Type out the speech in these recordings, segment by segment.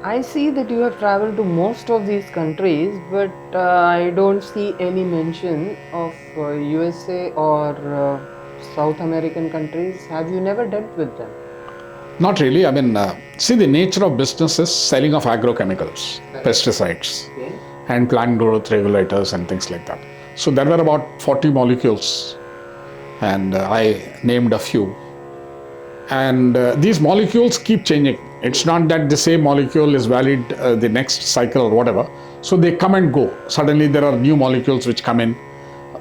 I see that you have traveled to most of these countries, but I don't see any mention of USA or South American countries. Have you never dealt with them? Not really. I mean, see, the nature of business is selling of agrochemicals, pesticides, Okay. and plant growth regulators and things like that. So there were about 40 molecules, and I named a few. And these molecules keep changing. It's not that the same molecule is valid the next cycle or whatever. So they come and go. Suddenly there are new molecules which come in,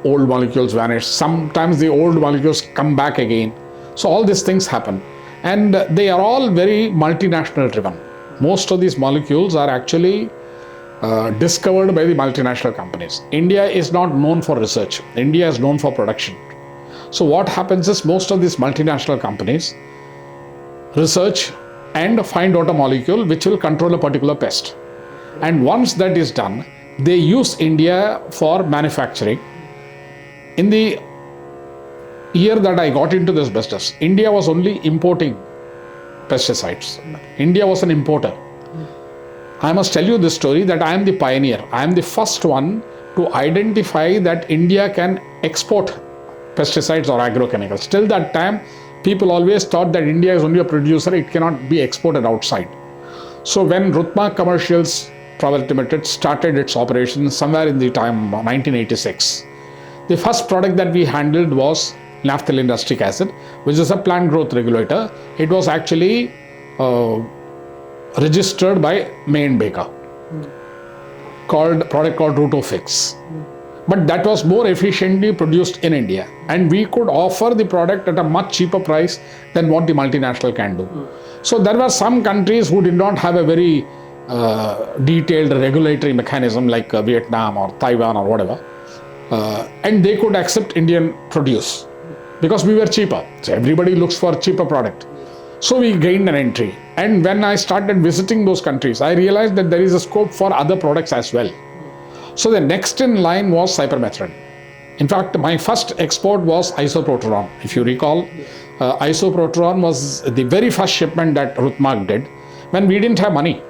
old molecules vanish. Sometimes the old molecules come back again. So all these things happen. And they are all very multinational driven. Most of these molecules are actually discovered by the multinational companies. India is not known for research. India is known for production. So what happens is most of these multinational companies research and find out a molecule which will control a particular pest. And once that is done, they use India for manufacturing. In the year that I got into this business, India was only importing pesticides. India was an importer. I must tell you this story that I am the pioneer. I am the first one to identify that India can export pesticides or agrochemicals. Till that time, people always thought that India is only a producer, it cannot be exported outside. So when Rutma Commercials Private Limited started its operations somewhere in the time 1986, the first product that we handled was naphthalene acetic acid, which is a plant growth regulator. It was actually registered by May and Baker, product called Rutofix. But that was more efficiently produced in India, and we could offer the product at a much cheaper price than what the multinational can do. So there were some countries who did not have a very detailed regulatory mechanism like Vietnam or Taiwan or whatever, and they could accept Indian produce because we were cheaper. So everybody looks for cheaper product. So we gained an entry, and when I started visiting those countries, I realized that there is a scope for other products as well. So the next in line was cypermethrin. In fact, my first export was isoproteron. If you recall, isoproteron was the very first shipment that Rutmark did when we didn't have money.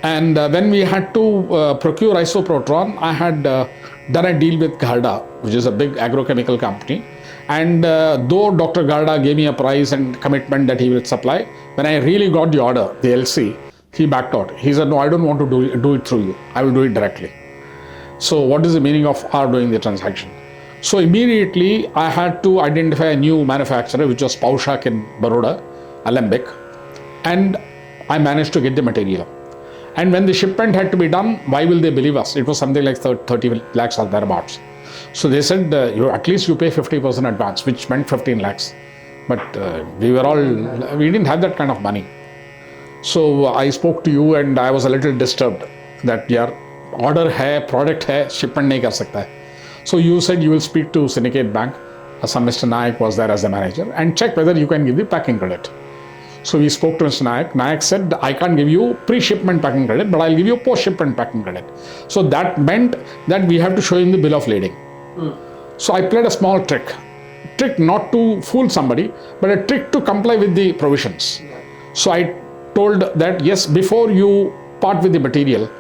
And when we had to procure isoproteron, I had done a deal with Garda, which is a big agrochemical company. And though Dr. Garda gave me a price and commitment that he will supply, when I really got the order, the LC, he backed out. He said, no, I don't want to do it through you. I will do it directly. So what is the meaning of our doing the transaction? So immediately I had to identify a new manufacturer, which was Paushak in Baroda, Alembic. And I managed to get the material. And when the shipment had to be done, why will they believe us? It was something like 30 lakhs or thereabouts. So they said, at least you pay 50% advance, which meant 15 lakhs. But we didn't have that kind of money. So I spoke to you and I was a little disturbed that yaar, order hai, product hai, shipment nahi kar sakta hai. So you said you will speak to Syndicate Bank, some Mr. Nayak was there as a manager, and check whether you can give the packing credit. So we spoke to Mr. Nayak. Nayak said, I can't give you pre-shipment packing credit, but I'll give you post-shipment packing credit. So that meant that we have to show him the bill of lading. So I played a small trick not to fool somebody, but a trick to comply with the provisions. So I told that, yes, before you part with the material,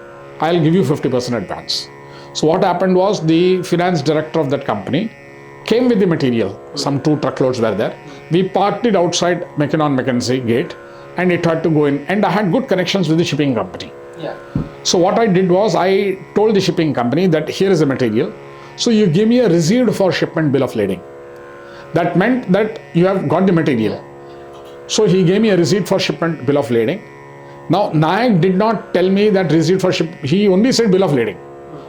I'll give you 50% advance. So what happened was the finance director of that company came with the material. Some 2 truckloads were there. We parked it outside Mackinnon-Mackenzie gate and it had to go in. And I had good connections with the shipping company. So what I did was I told the shipping company that here is the material. So you give me a receipt for shipment bill of lading. That meant that you have got the material. So he gave me a receipt for shipment bill of lading. Now Nayak did not tell me that receipt for he only said bill of lading.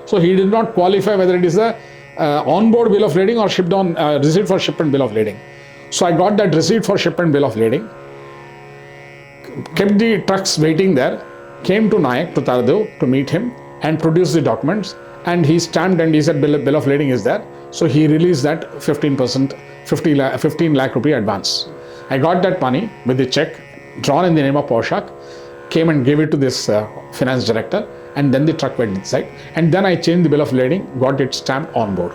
So he did not qualify whether it is a on-board bill of lading or shipped on receipt for shipment bill of lading. So I got that receipt for shipment bill of lading, kept the trucks waiting there, came to Nayak, to Tardev, to meet him and produced the documents, and he stamped and he said bill of lading is there. So he released that 15%, 15 lakh rupee advance. I got that money with the check drawn in the name of Paushak, came and gave it to this finance director, and then the truck went inside. And then I changed the bill of lading, got it stamped on board.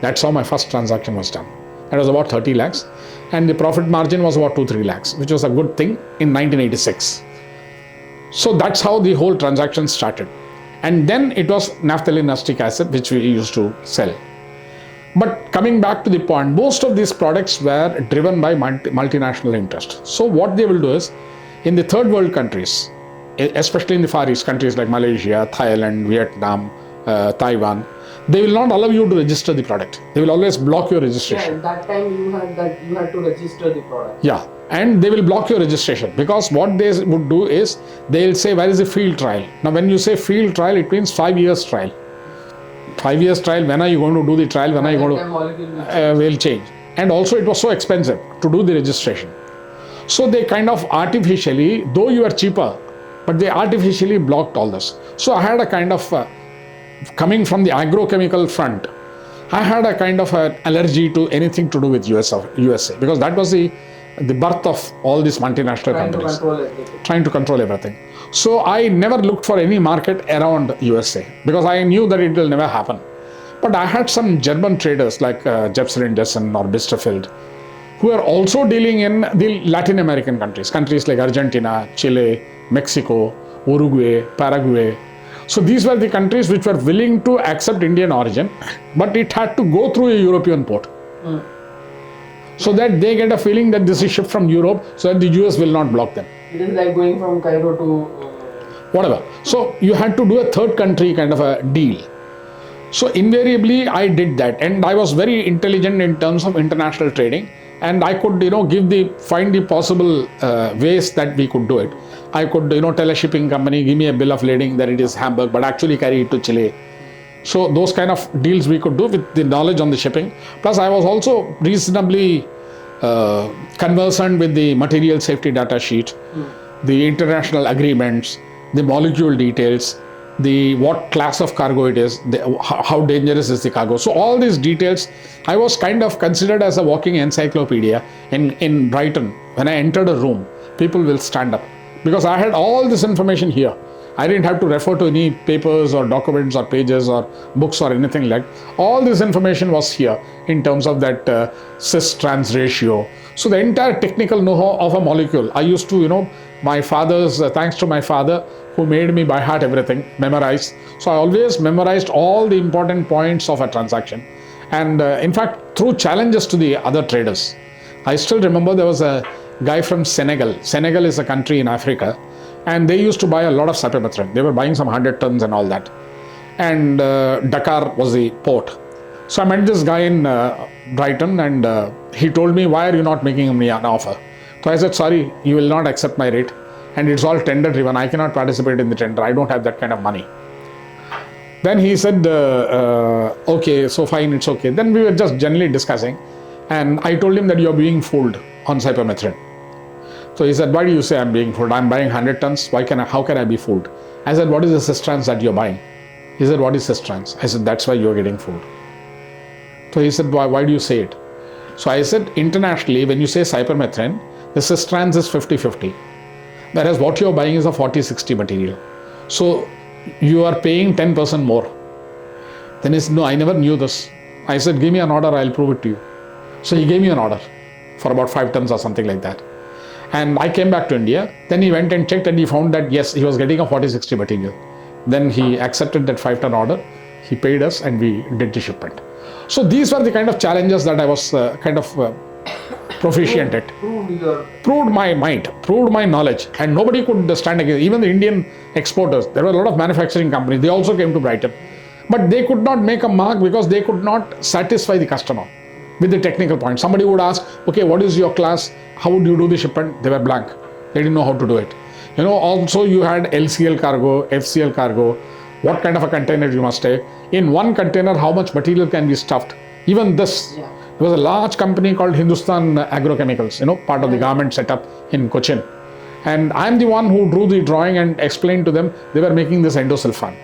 That's how my first transaction was done. That was about 30 lakhs. And the profit margin was about 2-3 lakhs, which was a good thing in 1986. So that's how the whole transaction started. And then it was naphthalene acetic acid, which we used to sell. But coming back to the point, most of these products were driven by multinational interest. So what they will do is, in the third world countries, especially in the Far East countries like Malaysia, Thailand, Vietnam, Taiwan, they will not allow you to register the product. They will always block your registration. Yeah, at that time you had to register the product. Yeah, and they will block your registration, because what they would do is they will say, where is the field trial? Now when you say field trial, it means 5 years trial. 5 years trial, when are you going to do the trial? When are you going to will change? And also it was so expensive to do the registration. So they kind of artificially, though you are cheaper, but they artificially blocked all this. So I had a kind of coming from the agrochemical front, I had a kind of an allergy to anything to do with USA, because that was the birth of all these multinational companies trying to control everything. So I never looked for any market around USA, because I knew that it will never happen. But I had some German traders like Jepsen Dessen or Bisterfeld, who are also dealing in the Latin American countries like Argentina, Chile, Mexico, Uruguay, Paraguay. So these were the countries which were willing to accept Indian origin, but it had to go through a European port. So that they get a feeling that this is shipped from Europe, so that the US will not block them. It is like going from Cairo to whatever. So you had to do a third country kind of a deal. So invariably I did that, and I was very intelligent in terms of international trading, and I could find the possible ways that we could do it. I could tell a shipping company, give me a bill of lading that it is Hamburg, but actually carry it to Chile. So those kind of deals we could do with the knowledge on the shipping. Plus I was also reasonably conversant with the material safety data sheet, the international agreements, the molecule details, the what class of cargo it is, how dangerous is the cargo. So all these details, I was kind of considered as a walking encyclopedia in Brighton. When I entered a room, people will stand up, because I had all this information here. I didn't have to refer to any papers or documents or pages or books or anything like that. All this information was here in terms of that cis-trans ratio. So the entire technical know-how of a molecule, I used to, my father's, thanks to my father, who made me by heart everything, memorize. So I always memorized all the important points of a transaction. And in fact, through challenges to the other traders, I still remember there was a guy from Senegal. Senegal is a country in Africa, and they used to buy a lot of cypermethrin. They were buying some 100 tons and all that. And Dakar was the port. So I met this guy in Brighton, and he told me, why are you not making me an offer? So I said, sorry, you will not accept my rate. And it's all tender driven. I cannot participate in the tender. I don't have that kind of money. Then he said, okay, so fine, it's okay. Then we were just generally discussing. And I told him that you're being fooled on cypermethrin. So he said, why do you say I'm being fooled? I'm buying 100 tons. How can I be fooled? I said, what is the cis-trans that you're buying? He said, what is cis-trans? I said, that's why you're getting fooled. So he said, why do you say it? So I said, internationally, when you say cypermethrin, the cis-trans is 50-50. Whereas what you're buying is a 40-60 material. So you are paying 10% more. Then he said, no, I never knew this. I said, give me an order, I'll prove it to you. So he gave me an order for about 5 tons or something like that. And I came back to India. Then he went and checked, and he found that yes, he was getting a 40-60 material. Then he accepted that 5-ton order. He paid us, and we did the shipment. So these were the kind of challenges that I was proficient at. Proved my might, proved my knowledge, and nobody could stand against. Even the Indian exporters, there were a lot of manufacturing companies, they also came to Brighton. But they could not make a mark, because they could not satisfy the customer with the technical point. Somebody would ask, okay, what is your class? How would you do the shipment? They were blank. They didn't know how to do it. Also you had LCL cargo, FCL cargo, what kind of a container you must take. In one container, how much material can be stuffed? Even this. Yeah. There was a large company called Hindustan Agrochemicals, part of the garment setup in Cochin. And I'm the one who drew the drawing and explained to them they were making this endosulfan.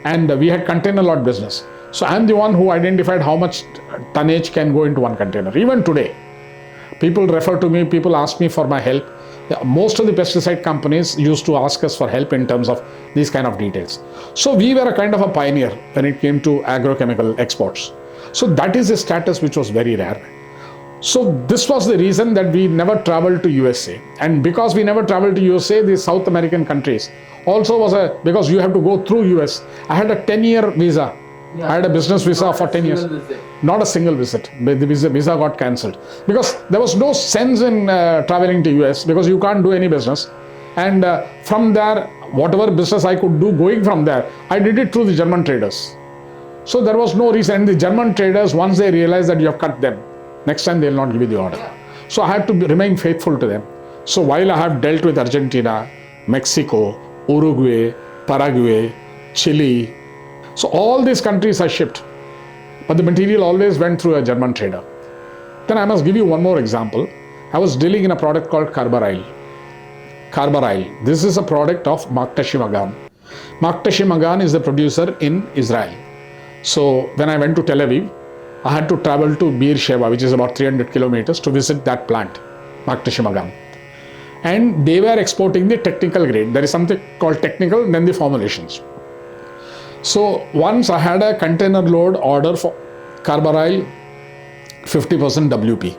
And we had container lot business. So I'm the one who identified how much tonnage can go into one container. Even today, people refer to me, people ask me for my help. Most of the pesticide companies used to ask us for help in terms of these kind of details. So we were a kind of a pioneer when it came to agrochemical exports. So that is a status which was very rare. So this was the reason that we never traveled to USA. And because we never traveled to USA, the South American countries also was because you have to go through US. I had a 10-year visa. I had a business visa for 10 years. Not a single visit. The visa got cancelled. Because there was no sense in traveling to US because you can't do any business. And from there, whatever business I could do going from there, I did it through the German traders. So there was no reason. And the German traders, once they realize that you have cut them, next time they will not give you the order. So I had to remain faithful to them. So while I have dealt with Argentina, Mexico, Uruguay, Paraguay, Chile, so all these countries I shipped, but the material always went through a German trader. Then I must give you one more example. I was dealing in a product called carbaryl. Carbaryl. This is a product of Maharashtra Abhanga. Maharashtra Abhanga is the producer in Israel. So when I went to Tel Aviv, I had to travel to Beersheba, which is about 300 kilometers, to visit that plant, Maharashtra Abhanga. And they were exporting the technical grade. There is something called technical, then the formulations. So once I had a container load order for carbaryl 50% WP.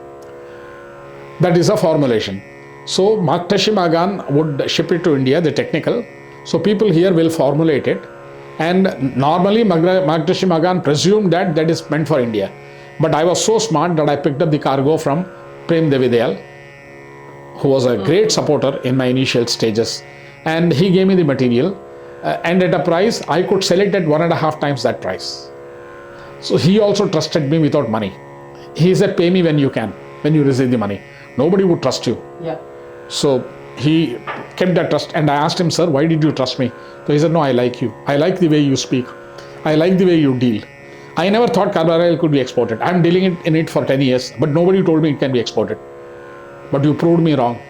That is a formulation. So Maharashtra Abhanga would ship it to India, the technical. So people here will formulate it. And normally Maharashtra Abhanga presumed that that is meant for India. But I was so smart that I picked up the cargo from Prem Devidayal, who was a great supporter in my initial stages. And he gave me the material. And at a price, I could sell it at 1.5 times that price. So he also trusted me without money. He said, pay me when you can, when you receive the money. Nobody would trust you. Yeah. So he kept that trust. And I asked him, sir, why did you trust me? So he said, no, I like you. I like the way you speak. I like the way you deal. I never thought carbaryl could be exported. I'm dealing in it for 10 years, but nobody told me it can be exported. But you proved me wrong.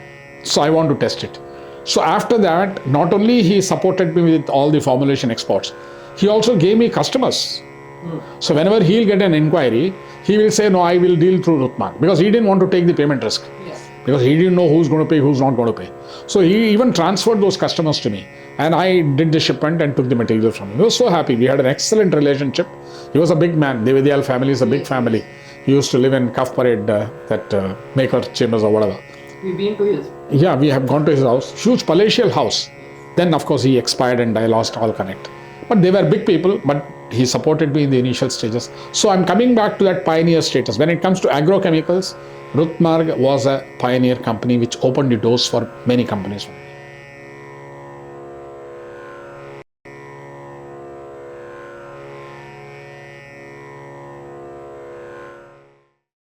So I want to test it. So after that, not only he supported me with all the formulation exports, he also gave me customers. So whenever he'll get an inquiry, he will say, no, I will deal through Ruthman, because he didn't want to take the payment risk. Yes. Because he didn't know who's going to pay, who's not going to pay. So he even transferred those customers to me. And I did the shipment and took the material from him. He was so happy. We had an excellent relationship. He was a big man. Devidayal family is a big family. He used to live in Kaf Parade, that Maker Chambers or whatever. We've been to his. Yeah, we have gone to his house. Huge palatial house. Then, of course, he expired and I lost all connect. But they were big people, but he supported me in the initial stages. So I'm coming back to that pioneer status. When it comes to agrochemicals, Ruthmarg was a pioneer company which opened the doors for many companies.